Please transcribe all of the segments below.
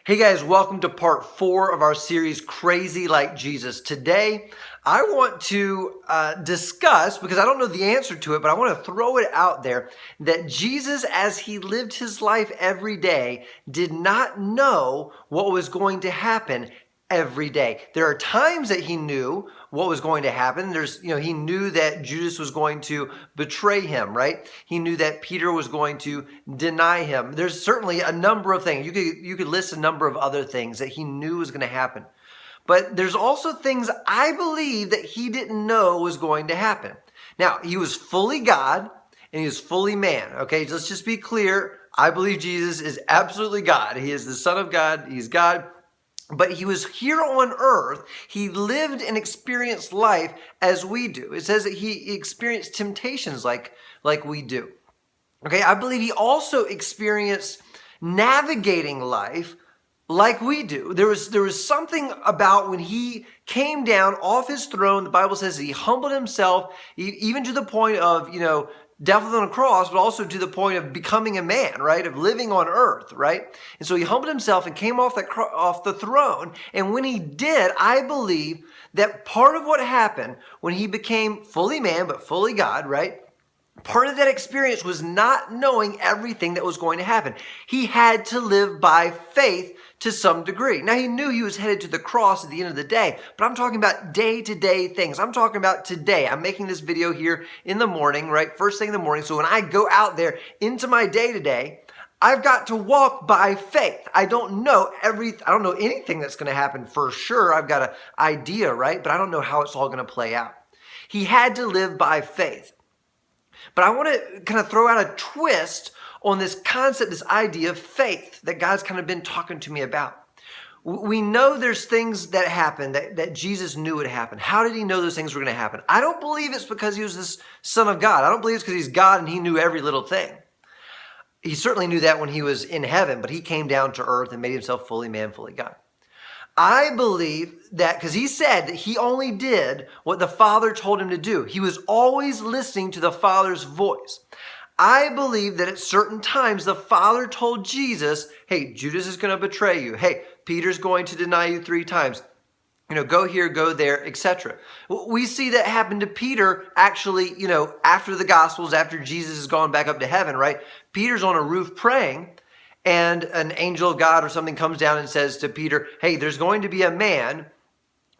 Hey guys, welcome to part 4 of our series, Crazy Like Jesus. Today, I want to discuss, because I don't know the answer to it, but I want to throw it out there, that Jesus, as he lived his life every day, did not know what was going to happen every day. There are times that he knew what was going to happen. He knew that Judas was going to betray him, right? He knew that Peter was going to deny him. There's certainly a number of things. You could list a number of other things that he knew was going to happen. But there's also things I believe that he didn't know was going to happen. Now, he was fully God and he was fully man. Okay, let's just be clear. I believe Jesus is absolutely God. He is the Son of God. He's God. But he was here on earth. He lived and experienced life as we do. It says that he experienced temptations like we do. Okay, I believe he also experienced navigating life like we do. There was something about when he came down off his throne. The Bible says that he humbled himself, even to the point of, death on a cross, but also to the point of becoming a man, right? Of living on earth, right? And so he humbled himself and came off the throne. And when he did, I believe that part of what happened when he became fully man, but fully God, right? Part of that experience was not knowing everything that was going to happen. He had to live by faith to some degree. Now, he knew he was headed to the cross at the end of the day, but I'm talking about day-to-day things. I'm talking about today. I'm making this video here in the morning, right? First thing in the morning. So when I go out there into my day-to-day, I've got to walk by faith. I don't know anything that's going to happen for sure. I've got an idea, right? But I don't know how it's all going to play out. He had to live by faith. But I want to kind of throw out a twist on this concept, this idea of faith that God's kind of been talking to me about. We know there's things that happen that Jesus knew would happen. How did he know those things were going to happen? I don't believe it's because he was this Son of God. I don't believe it's because he's God and he knew every little thing. He certainly knew that when he was in heaven, but he came down to earth and made himself fully man, fully God. I believe that because he said that he only did what the Father told him to do. He was always listening to the Father's voice. I believe that at certain times the Father told Jesus, hey, Judas is going to betray you. Hey, Peter's going to deny you 3 times. Go here, go there, etc. We see that happen to Peter actually, after the Gospels, after Jesus has gone back up to heaven, right? Peter's on a roof praying, and an angel of God or something comes down and says to Peter, hey, there's going to be a man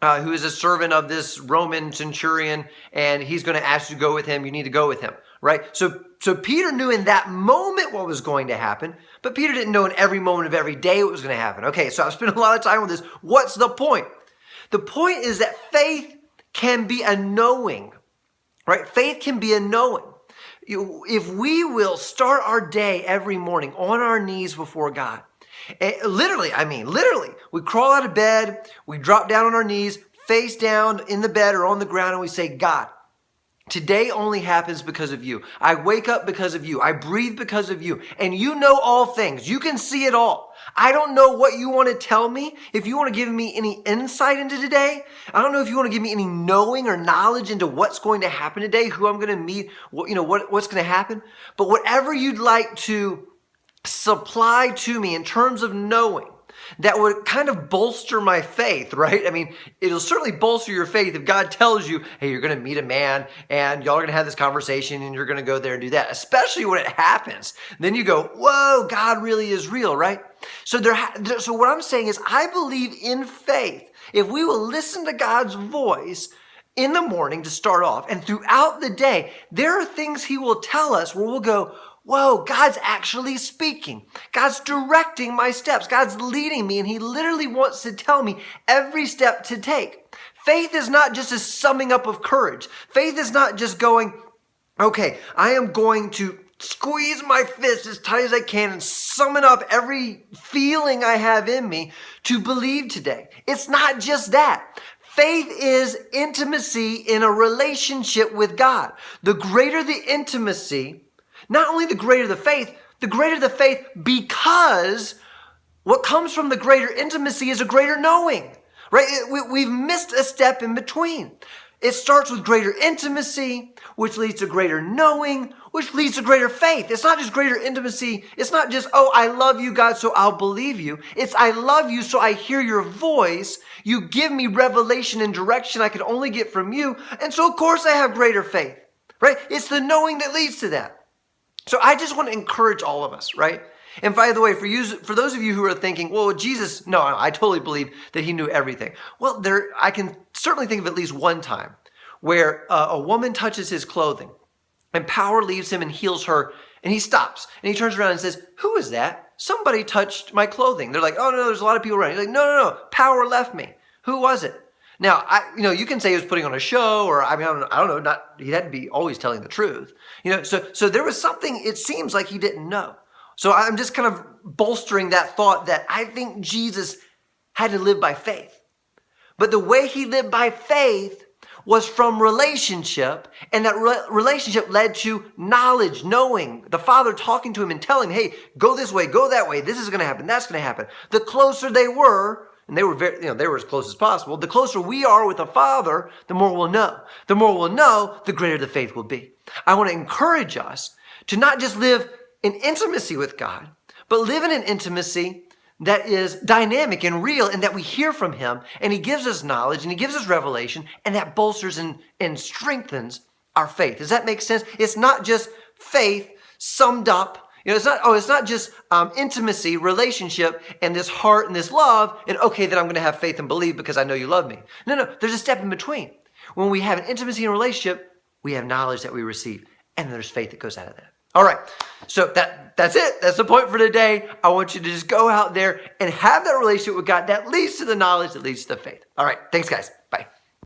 who is a servant of this Roman centurion, and he's going to ask you to go with him. You need to go with him, right? So Peter knew in that moment what was going to happen, but Peter didn't know in every moment of every day what was going to happen. Okay, so I've spent a lot of time on this. What's the point? The point is that faith can be a knowing, right? Faith can be a knowing. If we will start our day every morning on our knees before God, literally, we crawl out of bed, we drop down on our knees, face down in the bed or on the ground, and we say, God, today only happens because of you. I wake up because of you. I breathe because of you. And you know all things. You can see it all. I don't know what you want to tell me. If you want to give me any insight into today, I don't know if you want to give me any knowing or knowledge into what's going to happen today, who I'm going to meet, what's going to happen. But whatever you'd like to supply to me in terms of knowing, that would kind of bolster my faith, right? I mean, it'll certainly bolster your faith if God tells you, hey, you're going to meet a man and y'all are going to have this conversation and you're going to go there and do that, especially when it happens. Then you go, whoa, God really is real, right? So what I'm saying is I believe in faith. If we will listen to God's voice in the morning to start off and throughout the day, there are things he will tell us where we'll go, whoa, God's actually speaking. God's directing my steps. God's leading me, and he literally wants to tell me every step to take. Faith is not just a summing up of courage. Faith is not just going, okay, I am going to squeeze my fist as tight as I can and summon up every feeling I have in me to believe today. It's not just that. Faith is intimacy in a relationship with God. The greater the intimacy, not only the greater the faith because what comes from the greater intimacy is a greater knowing, right? We've missed a step in between. It starts with greater intimacy, which leads to greater knowing, which leads to greater faith. It's not just greater intimacy. It's not just, oh, I love you, God, so I'll believe you. It's, I love you, so I hear your voice. You give me revelation and direction I could only get from you. And so, of course, I have greater faith, right? It's the knowing that leads to that. So I just want to encourage all of us, right? And by the way, for those of you who are thinking, well, Jesus, no, I totally believe that he knew everything. Well, I can certainly think of at least one time where a woman touches his clothing and power leaves him and heals her, and he stops and he turns around and says, who is that? Somebody touched my clothing. They're like, oh no, there's a lot of people around. He's like, no, power left me. Who was it? Now, you can say he was putting on a show, or I don't know, he hadn't be always telling the truth. So there was something, it seems like he didn't know. So I'm just kind of bolstering that thought that I think Jesus had to live by faith. But the way he lived by faith was from relationship, and that relationship led to knowledge, knowing, the Father talking to him and telling him, hey, go this way, go that way, this is going to happen, that's going to happen. The closer they were, and they were as close as possible, the closer we are with the Father, the more we'll know. The more we'll know, the greater the faith will be. I want to encourage us to not just live in intimacy with God, but live in an intimacy that is dynamic and real, and that we hear from him, and he gives us knowledge, and he gives us revelation, and that bolsters and strengthens our faith. Does that make sense? It's not just faith summed up. It's not just intimacy, relationship, and this heart and this love, and okay, then I'm going to have faith and believe because I know you love me. No, there's a step in between. When we have an intimacy and relationship, we have knowledge that we receive, and there's faith that goes out of that. All right, so that's it. That's the point for today. I want you to just go out there and have that relationship with God that leads to the knowledge that leads to the faith. All right, thanks, guys.